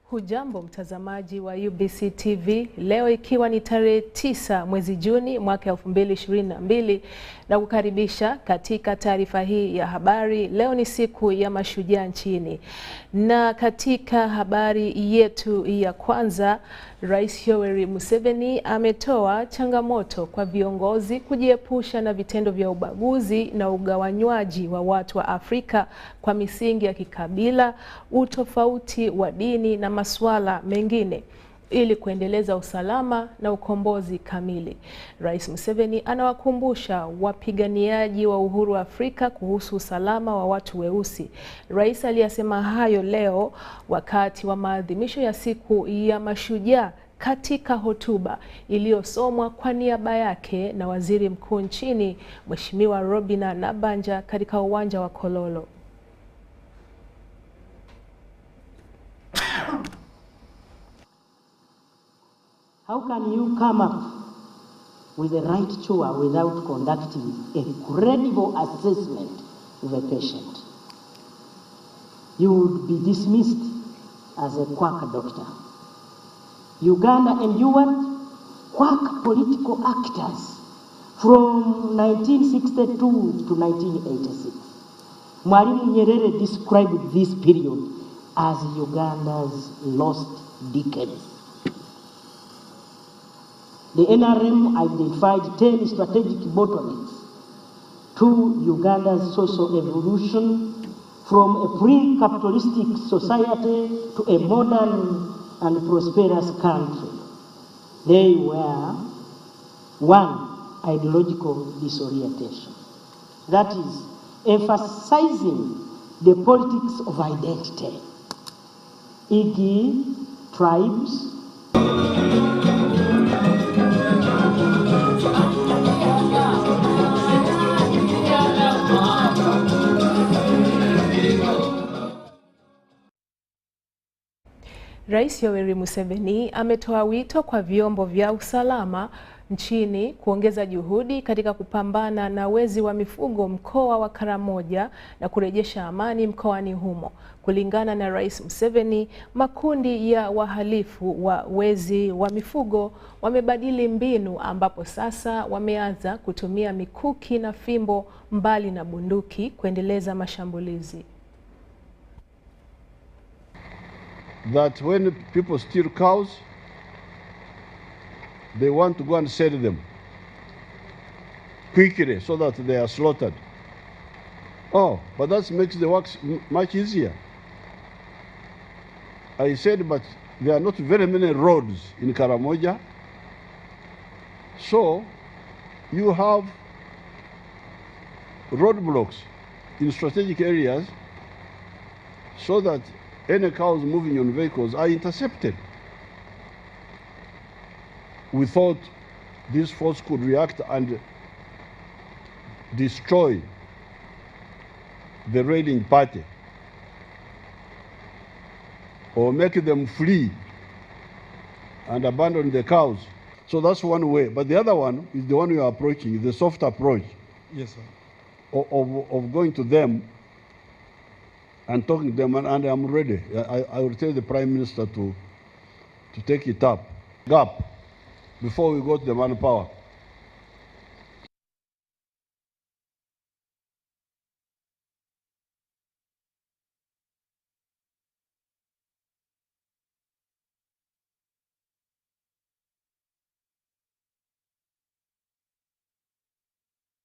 Hujambo mtazamaji wa UBC TV, leo ikiwa ni tarehe 9 mwezi Juni mwaka 2022 na kukaribisha katika taarifa hii ya habari. Leo ni siku ya mashujaa nchini, na katika habari yetu ya kwanza, Rais Yoweri Museveni ametoa changamoto kwa viongozi kujiepusha na vitendo vya ubaguzi na ugawanywaji wa watu wa Afrika kwa misingi ya kikabila, utofauti wa dini na masuala mengine ili kuendeleza usalama na ukombozi kamili. Rais Museveni anawakumbusha wapiganiaji wa uhuru wa Afrika kuhusu usalama wa watu weusi. Rais aliyasema hayo leo wakati wa maadhimisho ya siku ya mashujaa katika hotuba iliyosomwa kwa niaba yake na Waziri Mkuu nchini Mheshimiwa Robina Nabanja katika uwanja wa Kololo. How can you come up with the right tour without conducting a credible assessment of a patient? You would be dismissed as a quack doctor. Uganda endured quack political actors from 1962 to 1986. Mwalimu Nyerere described this period as Uganda's lost decades. The NRM identified 10 strategic bottlenecks to Uganda's social evolution from a pre-capitalistic society to a modern and prosperous country. They were: 1, ideological disorientation. That is, emphasizing the politics of identity, e.g., tribes, Rais Yoweri Museveni ametoa wito kwa vyombo vya usalama nchini kuongeza juhudi katika kupambana na wezi wa mifugo mkoa wa Karamoja na kurejesha amani mkoani humo. Kulingana na Rais Museveni, makundi ya wahalifu wa wezi wa mifugo wamebadili mbinu, ambapo sasa wameanza kutumia mikuki na fimbo mbali na bunduki kuendeleza mashambulizi. That when people steal cows, they want to go and sell them quickly so that they are slaughtered. Oh, but that makes the work much easier. I said, but there are not very many roads in Karamoja. So you have roadblocks in strategic areas so that any cows moving on vehicles are intercepted. We thought this force could react and destroy the raiding party or make them flee and abandon the cows. So that's one way. But the other one is the one we are approaching, the soft approach. Yes, sir. Of going to them and talking to them, and I'm ready. I will tell the Prime Minister to take it up, before we go to the manpower.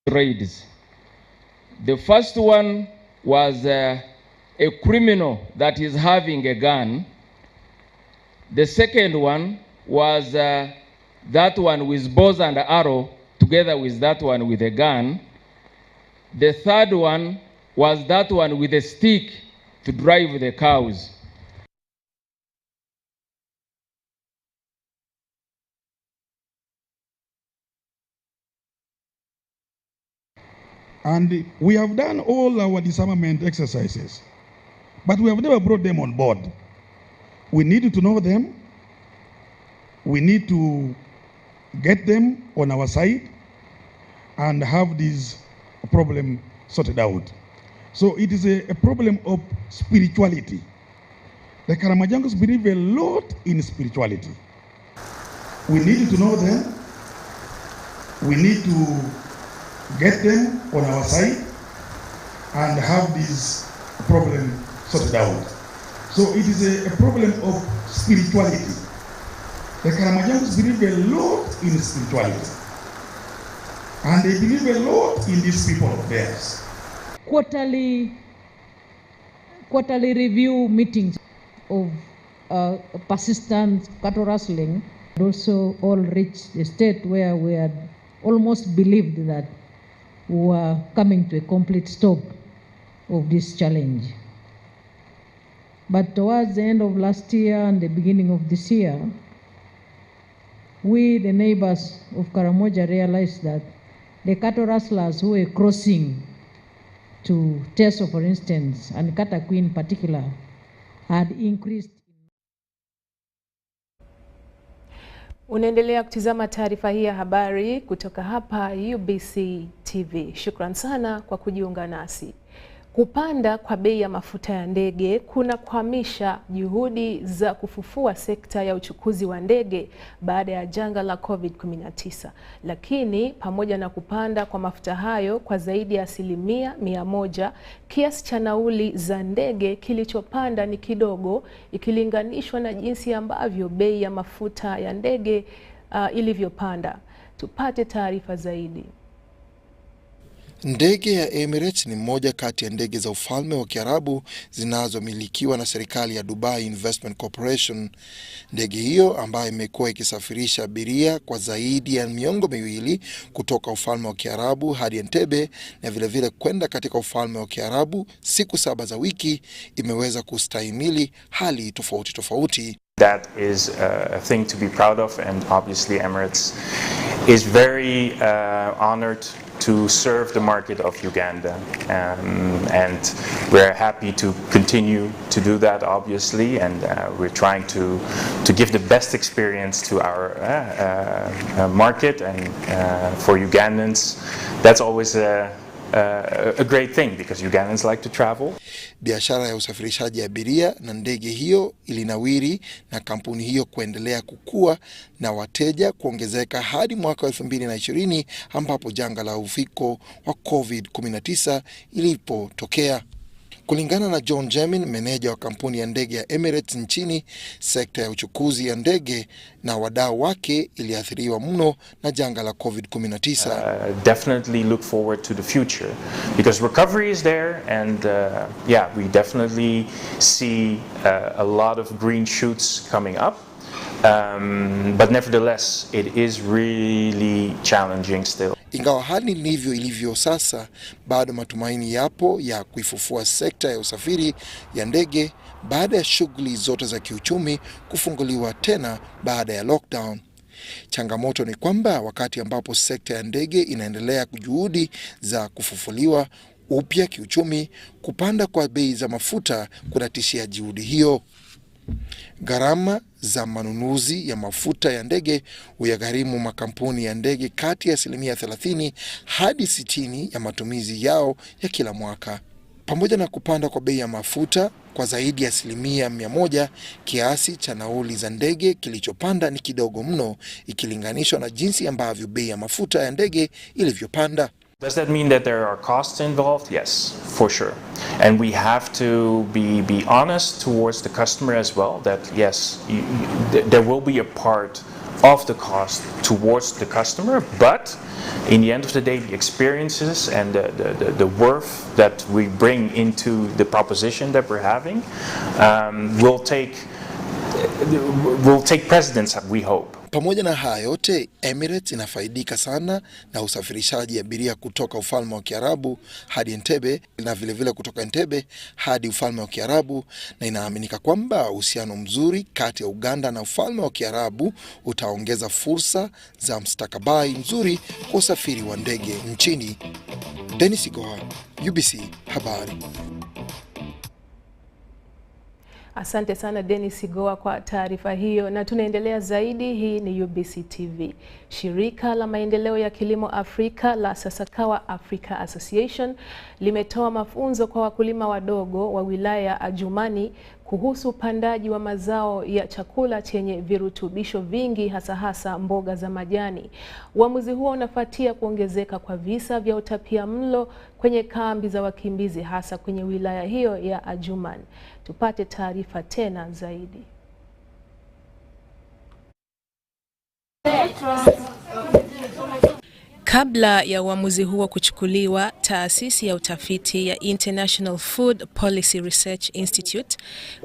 Raids. The first one was a criminal that is having a gun. The second one was that one with bows and arrow together with that one with a gun. The third one was that one with a stick to drive the cows. And we have done all our disarmament exercises, but we have never brought them on board. We need to know them. We need to get them on our side and have this problem sorted out. So it is a problem of spirituality. The Karamajangos believe a lot in spirituality. We need to know them. We need to get them on our side and have this problem sorted out. So it is a problem of spirituality. The Karamajangos believe a lot in spirituality. And they believe a lot in these people of theirs. Quarterly review meetings of persistent cattle rustling also all reached a state where we had almost believed that we were coming to a complete stop of this challenge. But towards the end of last year and the beginning of this year, we, the neighbors of Karamoja, realized that the cattle rustlers who were crossing to Teso, for instance, and Kataku in particular, had increased. Unaendelea kutizama taarifa hii ya habari kutoka hapa UBC TV. Shukran sana kwa kujiunga nasi. Kupanda kwa bei ya mafuta ya ndege kunakwamisha juhudi za kufufua sekta ya uchukuzi wa ndege baada ya janga la COVID-19. Lakini pamoja na kupanda kwa mafuta hayo kwa zaidi ya 100%, kiasi cha nauli za ndege kilichopanda ni kidogo ikilinganishwa na jinsi ambavyo bei ya mafuta ya ndege ilivyopanda. Tupate taarifa zaidi. Ndege ya Emirates ni moja kati ya ndege za ufalme wa Kiarabu zinazomilikiwa na serikali ya Dubai Investment Corporation. Ndege hiyo ambayo imekuwa ikisafirisha abiria kwa zaidi ya miongo miwili kutoka ufalme wa Kiarabu hadi Entebbe na vile kwenda katika ufalme wa Kiarabu siku 7 za wiki, imeweza kustahimili hali tofauti. That is a thing to be proud of, and obviously Emirates is very honored to serve the market of Uganda, and we're happy to continue to do that, obviously, and we're trying to give the best experience to our market, and for Ugandans that's always a great thing because Ugandans like to travel. Biashara ya usafirishaji abiria na ndege hiyo ilinawiri na kampuni hiyo kuendelea kukua na wateja kuongezeka hadi mwaka 2020 ambapo janga la uviko wa COVID-19 ilipotokea. Kulingana na John Jemin, meneja wa kampuni ya ndege ya Emirates nchini, sekta ya uchukuzi ya ndege na wadau wake iliathiriwa mno na janga la COVID-19. Definitely look forward to the future because recovery is there, and yeah, we definitely see a lot of green shoots coming up. But nevertheless, it is really challenging still. Ingawa hali ndivyo ilivyo sasa, bado matumaini yapo ya kuifufua sekta ya usafiri ya ndege baada ya shughuli zote za kiuchumi kufunguliwa tena baada ya lockdown. Changamoto ni kwamba wakati ambapo sekta ya ndege inaendelea juhudi za kufufuliwa upya kiuchumi, kupanda kwa bei za mafuta kunatishia juhudi hiyo. Gharama za manunuzi ya mafuta ya ndege huyagharimu makampuni ya ndege kati ya 30% hadi 60% ya matumizi yao ya kila mwaka. Pamoja na kupanda kwa bei ya mafuta kwa zaidi ya 100%, kiasi cha nauli za ndege kilichopanda ni kidogo mno ikilinganishwa na jinsi ambavyo bei ya mafuta ya ndege ilivyopanda. Does that mean that there are costs involved? Yes, for sure. And we have to be honest towards the customer as well, that yes, there will be a part of the cost towards the customer, but in the end of the day, the experiences and the worth that we bring into the proposition that we're having will take precedence, we hope. Pamoja na haya yote, Emirates inafaidika sana na usafirishaji abiria kutoka ufalme wa Kiarabu hadi Entebbe na vile kutoka Entebbe hadi ufalme wa Kiarabu, na inaaminika kwamba uhusiano mzuri kati ya Uganda na ufalme wa Kiarabu utaongeza fursa za mstakabali mzuri kwa usafiri wa ndege nchini. Dennis Goha, UBC Habari. Asante sana Dennis Goa kwa taarifa hiyo, na tunaendelea zaidi. Hii ni UBC TV. Shirika la maendeleo ya kilimo Afrika la Sasakawa Africa Association limetoa mafunzo kwa wakulima wadogo wa wilaya ya Adjumani kuhusu upandaji wa mazao ya chakula chenye virutubisho vingi hasa mboga za majani. Uamuzi huo unafuatia kuongezeka kwa visa vya utapiamlo kwenye kambi za wakimbizi hasa kwenye wilaya hiyo ya Adjumani. Tupate taarifa tena zaidi. Kabla ya uamuzi huo kuchukuliwa, taasisi ya utafiti ya International Food Policy Research Institute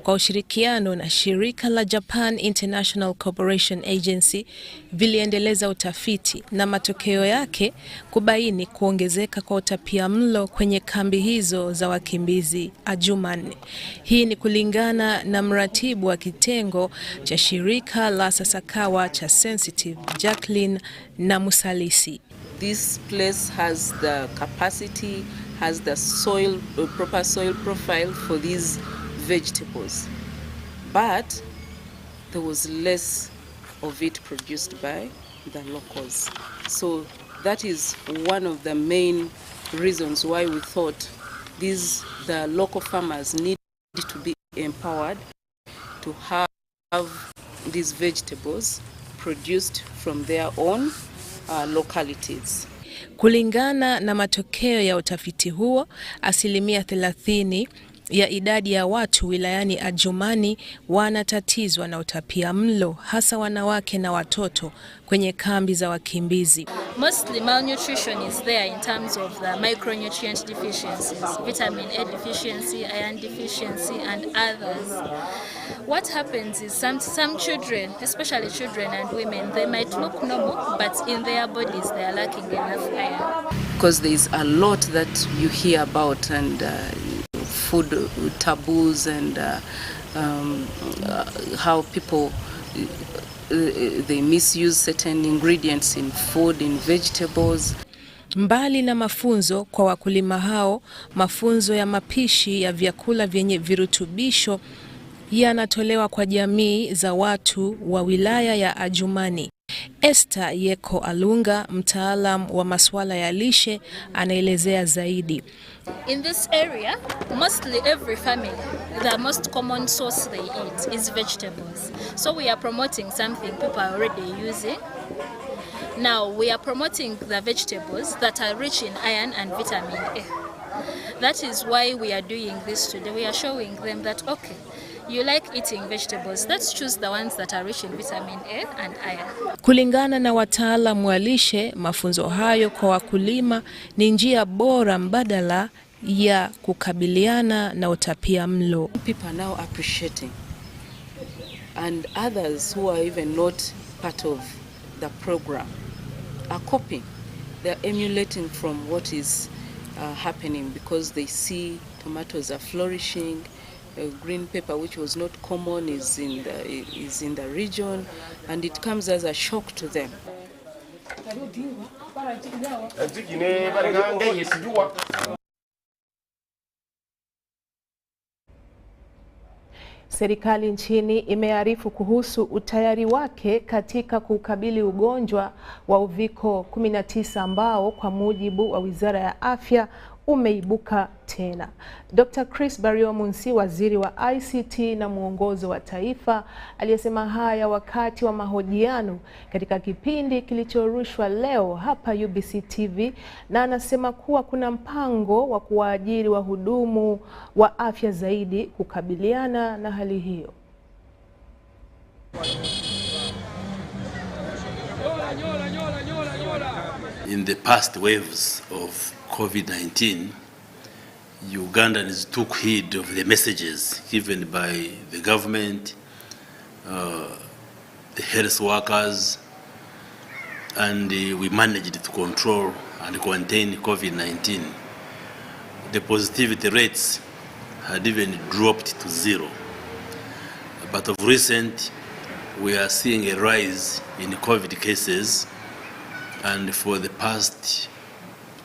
kwa ushirikiano na shirika la Japan International Cooperation Agency viliendeleza utafiti na matokeo yake kubaini kuongezeka kwa utapiamlo kwenye kambi hizo za wakimbizi Adjumani. Hii ni kulingana na mratibu wa kitengo cha shirika la Sasakawa cha Sensitive, Jacqueline na Musalisi. This place has the capacity, has the soil, proper soil profile for these vegetables, but there was less of it produced by the locals. So that is one of the main reasons why we thought the local farmers need to be empowered to have these vegetables produced from their own localities. Kulingana na matokeo ya utafiti huo, 30% ya idadi ya watu wilayani Adjumani wanatatizwa na utapiamlo, hasa wanawake na watoto kwenye kambi za wakimbizi. Mostly malnutrition is there in terms of the micronutrient deficiencies, vitamin A deficiency, iron deficiency and others. What happens is some children, especially children and women, they might look normal, but in their bodies they are lacking enough iron. Because there is a lot that you hear about, and food taboos, and how people they misuse certain ingredients in food, in vegetables. Mbali na mafunzo kwa wakulima hao, mafunzo ya mapishi ya vyakula vyenye virutubisho yanatolewa kwa jamii za watu wa wilaya ya Adjumani. Esther Yeko Alunga, mtaalam wa masuala ya lishe, anaelezea zaidi. In this area, mostly every family, the most common source they eat is vegetables. So we are promoting something people are already using. Now we are promoting the vegetables that are rich in iron and vitamin A. That is why we are doing this today. We are showing them that, okay, you like eating vegetables, let's choose the ones that are rich in vitamin A and iron. Kulingana na wataalamu wa lishe, mafunzo hayo kwa wakulima ni njia bora mbadala ya kukabiliana na utapiamlo. People are now appreciating, and others who are even not part of the program are copying. They are emulating from what is happening, because they see tomatoes are flourishing. Green pepper, which was not common, is in the region, and it comes as a shock to them. Serikali nchini imearifu kuhusu utayari wake katika kukabili ugonjwa wa uviko 19 ambao kwa mujibu wa Wizara ya Afya umeibuka tena. Dr. Chris Bariomunsi, waziri wa ICT na mwongozo wa taifa, aliyesema haya wakati wa mahojiano katika kipindi kilichorushwa leo hapa UBC TV, na anasema kuwa kuna mpango wa kuwaajiri wahudumu wa afya zaidi kukabiliana na hali hiyo. In the past waves of COVID-19, Ugandans took heed of the messages given by the government, the health workers, and we managed to control and contain COVID-19. The positivity rates had even dropped to 0. But of recent, we are seeing a rise in COVID cases, and for the past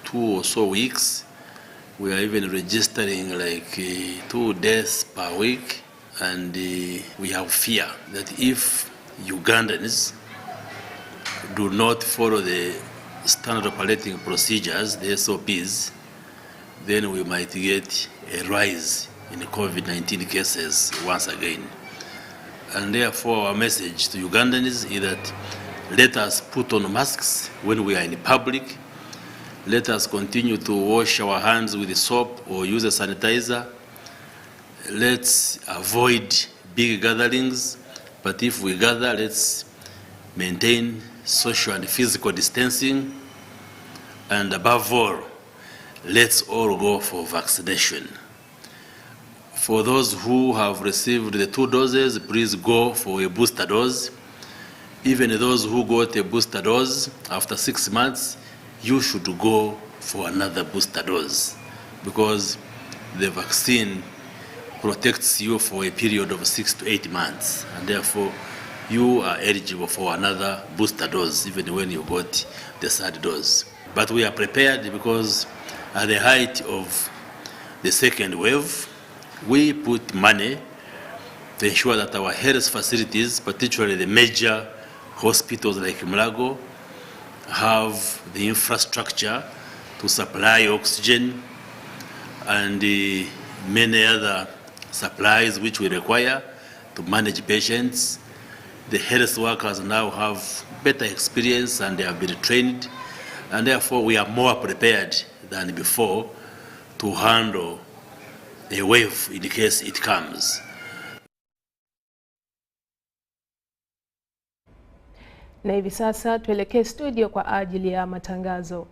2 or so weeks, we are even registering like 2 deaths per week, and we have fear that if Ugandans do not follow the standard operating procedures, the SOPs, then we might get a rise in COVID-19 cases once again. And therefore our message to Ugandans is that let us put on masks when we are in public. Let us continue to wash our hands with soap or use a sanitizer. Let's avoid big gatherings, but if we gather, let's maintain social and physical distancing. And above all, let's all go for vaccination. For those who have received the 2 doses, please go for a booster dose. Even those who got a booster dose, after 6 months, you should go for another booster dose, because the vaccine protects you for a period of 6 to 8 months, and therefore you are eligible for another booster dose even when you got the 3rd dose. But we are prepared because at the height of the 2nd wave, we put money to ensure that our health facilities, particularly the major hospitals like Mulago, have the infrastructure to supply oxygen and many other supplies which we require to manage patients. The health workers now have better experience and they have been trained, and therefore we are more prepared than before to handle a wave in case it comes. Na hivi sasa tuelekee studio kwa ajili ya matangazo.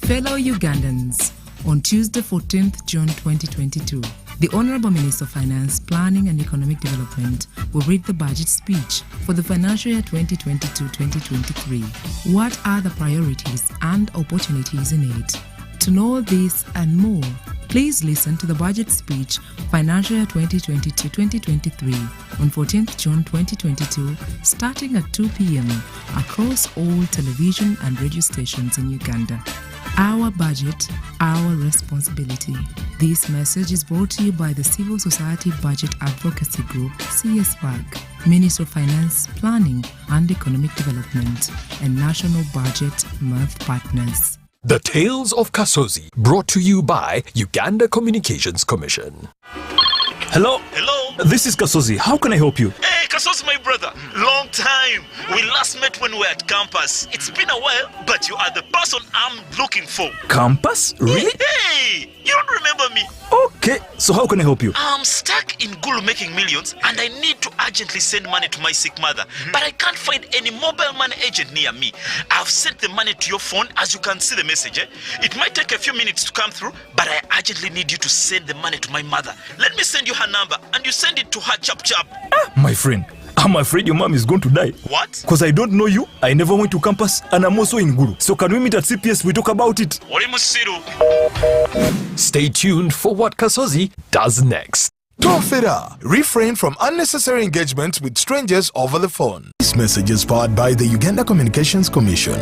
Fellow Ugandans, on Tuesday 14th June 2022, the Honorable Minister of Finance, Planning and Economic Development will read the budget speech for the financial year 2022-2023. What are the priorities and opportunities in it? To know this and more, please listen to the budget speech financial year 2022-2023 on 14th June 2022 starting at 2 p.m. across all television and radio stations in Uganda. Our budget, our responsibility. This message is brought to you by the Civil Society Budget Advocacy Group, CSBAG, Ministry of Finance, Planning and Economic Development, and National Budget Month partners. The Tales of Kasozi, brought to you by Uganda Communications Commission. Hello? Hello? This is Kasozi. How can I help you? Hey, Kasozi, my brother. Long time. We last met when we were at campus. It's been a while, but you are the person I'm looking for. Campus? Really? Hey, you don't remember me? Okay, so how can I help you? I'm stuck in Gulu making millions, and I need to urgently send money to my sick mother. But I can't find any mobile money agent near me. I've sent the money to your phone, as you can see the message. It might take a few minutes to come through, but I urgently need you to send the money to my mother. Let me send you her number, and you send it to her chap. My friend, I'm afraid your mom is going to die. What? Because I don't know you, I never went to campus, and I'm also in Gulu. So can we meet at CPS, we talk about it? Stay tuned for what Kasozi does next. Tofera, refrain from unnecessary engagements with strangers over the phone. This message is powered by the Uganda Communications Commission.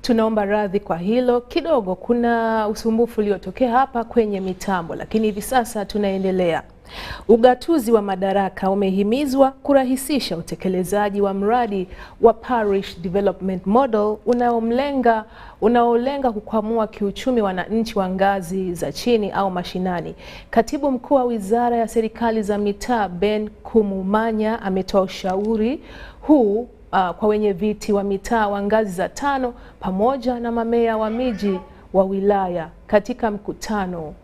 Tunaomba radhi kwa hilo, kidogo kuna usumbufu uliotokea hapa kwenye mitambo, lakini hivi sasa tunaendelea. Ugatuzi wa madaraka umehimizwa kurahisisha utekelezaji wa mradi wa Parish Development Model unaolenga kukwamua kiuchumi wananchi wa ngazi za chini au mashinani. Katibu Mkuu wa Wizara ya Serikali za Mitaa Ben Kumumanya ametoa ushauri huu kwa wenye viti wa mitaa wa ngazi za 5 pamoja na mameya wa miji wa wilaya katika mkutano.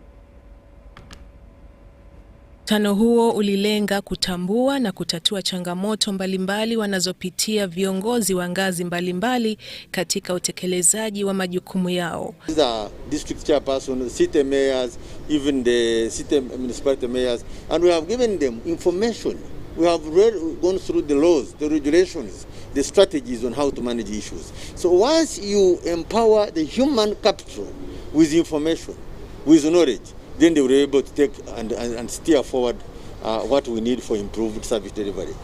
Mkutano huo ulilenga kutambua na kutatua changamoto mbalimbali wanazopitia viongozi wa ngazi mbalimbali katika utekelezaji wa majukumu yao. The district chairperson, city mayors, even the city municipality mayors, and we have given them information. We have gone through the laws, the regulations, the strategies on how to manage issues. So once you empower the human capital with information, with knowledge, then they will be able to take and steer forward what we need for improved service delivery.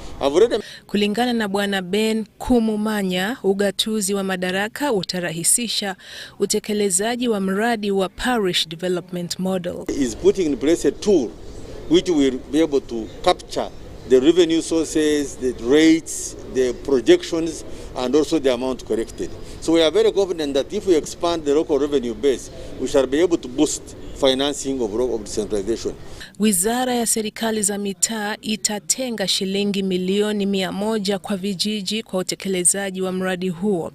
Kulingana na Bwana Ben Kumumanya, ugatuzi wa madaraka utarahisisha utekelezaji wa mradi wa Parish Development Model. Is putting in place a tool which will be able to capture the revenue sources, the rates, the projections, and also the amount collected. So we are very confident that if we expand the local revenue base, we shall be able to boost financing of decentralization. Wizara ya Serikali za Mitaa itatenga shilingi milioni 100 kwa vijiji kwa utekelezaji wa mradi huo.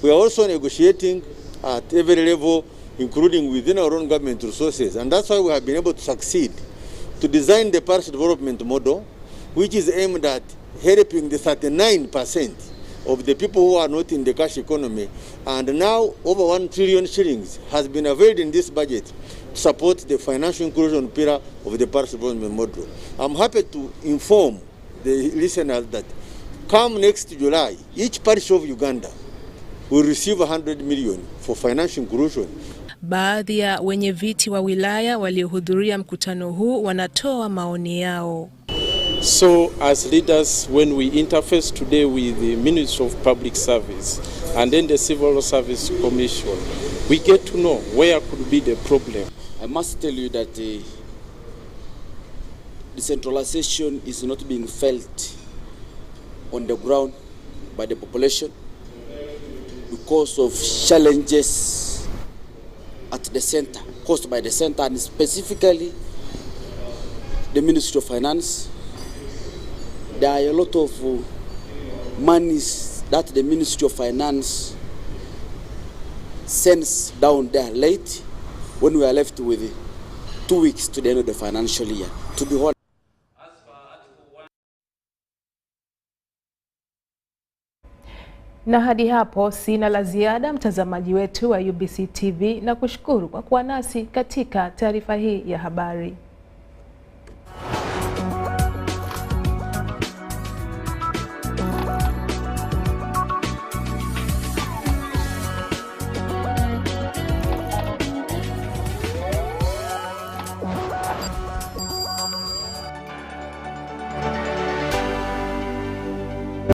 We are also negotiating at every level, including within our own government resources, and that's why we have been able to succeed to design the Parish Development Model, which is aimed at helping the 39% of the people who are not in the cash economy, and now over 1 trillion shillings has been availed in this budget to support the financial inclusion pillar of the Parish Development Model. I'm happy to inform the listeners that come next July, each parish of Uganda will receive 100 million for financial inclusion. Baadhi ya wenye viti wa wilaya waliohudhuria mkutano huu wanatoa maoni yao. So as leaders, when we interface today with the Ministry of Public Service and then the Civil Service Commission, we get to know where could be the problem. I must tell you that decentralization is not being felt on the ground by the population because of challenges at the center, caused by the center, and specifically the Ministry of Finance. There are a lot of monies that the Ministry of Finance sends down there late when we are left with 2 weeks to the end of the financial year. To be honest, na hadi hapo sina la ziada, mtazamaji wetu wa UBC TV, na kushukuru kwa kuwa nasi katika taarifa hii ya habari.